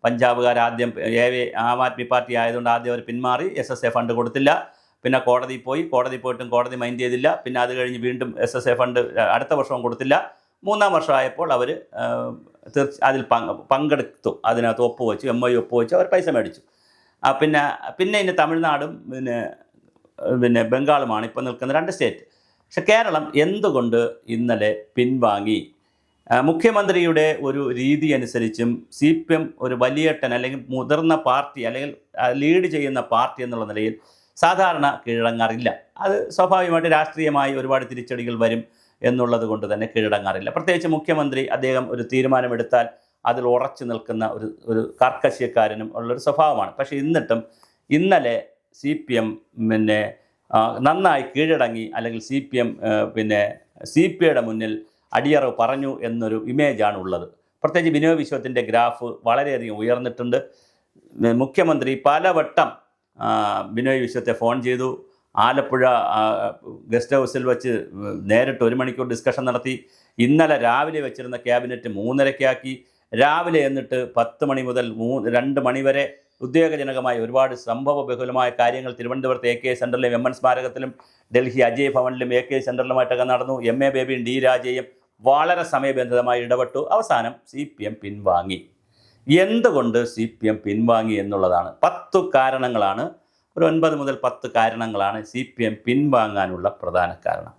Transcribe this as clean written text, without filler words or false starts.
പഞ്ചാബുകാർ ആദ്യം ആം ആദ്മി പാർട്ടി ആയതുകൊണ്ട് ആദ്യം അവർ പിന്മാറി, SSA ഫണ്ട് കൊടുത്തില്ല. പിന്നെ കോടതിയിൽ പോയിട്ടും കോടതി മൈൻഡ് ചെയ്തില്ല. പിന്നെ അത് കഴിഞ്ഞ് വീണ്ടും SSA ഫണ്ട് അടുത്ത വർഷവും കൊടുത്തില്ല. 3-ാം വർഷമായപ്പോൾ അവർ അതിൽ പങ്കെടുത്തു, അതിനകത്ത് ഒപ്പുവെച്ചു, MOU ഒപ്പുവെച്ചു, അവർ പൈസ മേടിച്ചു. പിന്നെ ഇനി തമിഴ്നാടും പിന്നെ ബംഗാളുമാണ് ഇപ്പോൾ നിൽക്കുന്ന 2 സ്റ്റേറ്റ്. പക്ഷെ കേരളം എന്തുകൊണ്ട് ഇന്നലെ പിൻവാങ്ങി? മുഖ്യമന്ത്രിയുടെ ഒരു രീതി അനുസരിച്ചും CPM ഒരു വലിയേട്ടൻ അല്ലെങ്കിൽ മുതിർന്ന പാർട്ടി അല്ലെങ്കിൽ ലീഡ് ചെയ്യുന്ന പാർട്ടി എന്നുള്ള നിലയിൽ സാധാരണ കീഴടങ്ങാറില്ല. അത് സ്വാഭാവികമായിട്ട് രാഷ്ട്രീയമായി ഒരുപാട് തിരിച്ചടികൾ വരും എന്നുള്ളത് കൊണ്ട് തന്നെ കീഴടങ്ങാറില്ല. പ്രത്യേകിച്ച് മുഖ്യമന്ത്രി അദ്ദേഹം ഒരു തീരുമാനമെടുത്താൽ അതിൽ ഉറച്ചു നിൽക്കുന്ന ഒരു കാർക്കശ്യക്കാരനും ഉള്ളൊരു സ്വഭാവമാണ്. പക്ഷേ എന്നിട്ടും ഇന്നലെ CPM നന്നായി കീഴടങ്ങി, അല്ലെങ്കിൽ CPM CPIയുടെ മുന്നിൽ അടിയറവ് പറഞ്ഞു എന്നൊരു ഇമേജാണ് ഉള്ളത്. പ്രത്യേകിച്ച് ബിനോയ് വിശ്വത്തിൻ്റെ ഗ്രാഫ് വളരെയധികം ഉയർന്നിട്ടുണ്ട്. മുഖ്യമന്ത്രി പലവട്ടം ബിനോയ് വിശ്വത്തെ ഫോൺ ചെയ്തു. ആലപ്പുഴ ഗസ്റ്റ് ഹൗസിൽ വെച്ച് നേരിട്ട് 1 മണിക്കൂർ ഡിസ്കഷൻ നടത്തി. ഇന്നലെ രാവിലെ വെച്ചിരുന്ന ക്യാബിനറ്റ് 3:30-ആക്കി. രാവിലെ എന്നിട്ട് 10 മണി മുതൽ 2 മണി വരെ ഉദ്വേഗജനകമായ ഒരുപാട് സംഭവബഹുലമായ കാര്യങ്ങൾ തിരുവനന്തപുരത്ത് AK സെൻറ്ററിലും MN സ്മാരകത്തിലും Delhi Ajay ഭവനിലും AK സെൻറ്ററിലുമായിട്ടൊക്കെ നടന്നു. MA ബേബിയും D രാജയും വളരെ സമയബന്ധിതമായി ഇടപെട്ടു. അവസാനം CPM പിൻവാങ്ങി. എന്തുകൊണ്ട് CPM പിൻവാങ്ങി എന്നുള്ളതാണ് 10 കാരണങ്ങളാണ്, ഒരു 9 മുതൽ 10 കാരണങ്ങളാണ് CPM പിൻവാങ്ങാനുള്ള പ്രധാന കാരണം.